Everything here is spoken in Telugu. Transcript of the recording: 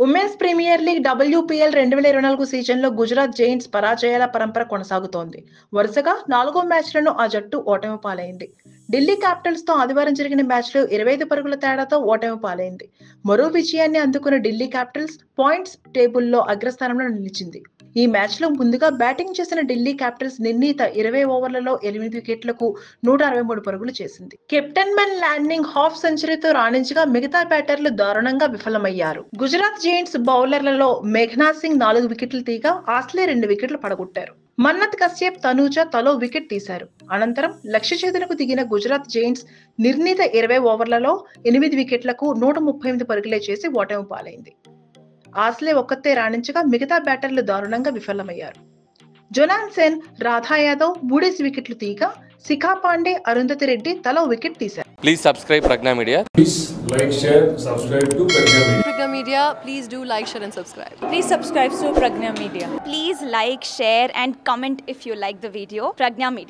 ఉమెన్స్ ప్రీమియర్ లీగ్ WPL 2024 సీజన్లో గుజరాత్ జెయింట్స్ పరాజయాల పరంపర కొనసాగుతోంది. వరుసగా 4 మ్యాచ్లను ఆ జట్టు ఓటమి పాలైంది. ఢిల్లీ క్యాపిటల్స్తో ఆదివారం జరిగిన మ్యాచ్లో 25 పరుగుల తేడాతో ఓటమి పాలైంది. మరో విజయాన్ని అందుకున్న ఢిల్లీ క్యాపిటల్స్ పాయింట్స్ టేబుల్లో అగ్రస్థానంలో నిలిచింది. ఈ మ్యాచ్లో ముందుగా బ్యాటింగ్ చేసిన ఢిల్లీ క్యాపిటల్స్ నిర్ణీత 20 ఓవర్లలో 8 వికెట్లకు 163 పరుగులు చేసింది. కెప్టెన్ మెన్ ల్యాండింగ్ హాఫ్ సెంచరీతో రాణించగా మిగతా బ్యాటర్లు దారుణంగా విఫలమయ్యారు. గుజరాత్ జెయింట్స్ బౌలర్లలో మేఘనాథ్ సింగ్ 4 వికెట్లు తీగా ఆస్లే 2 వికెట్లు పడగొట్టారు. మన్నత్ కశ్యప్, తనూజ తలో వికెట్ తీశారు. అనంతరం లక్ష్య ఛేదనకు దిగిన గుజరాత్ జెయింట్స్ నిర్ణీత 20 ఓవర్లలో 8 వికెట్లకు 138 పరుగులే చేసి ఓటమి పాలైంది. ఆస్లే ఒక్కతే రాణించగా మిగతా బ్యాటర్లు దారుణంగా విఫలమయ్యారు. జొనాన్ సెన్, రాధా యాదవ్ 3 వికెట్లు తీయగా శిఖా పాండే, అరుంధతి రెడ్డి తలో వికెట్ తీశారు. Please subscribe Pragna Media. Please like, share, subscribe to Pragna Media. Pragna Media, please do like, share and subscribe. Please subscribe to Pragna Media. Please like, share and comment if you like the video. Pragna Media.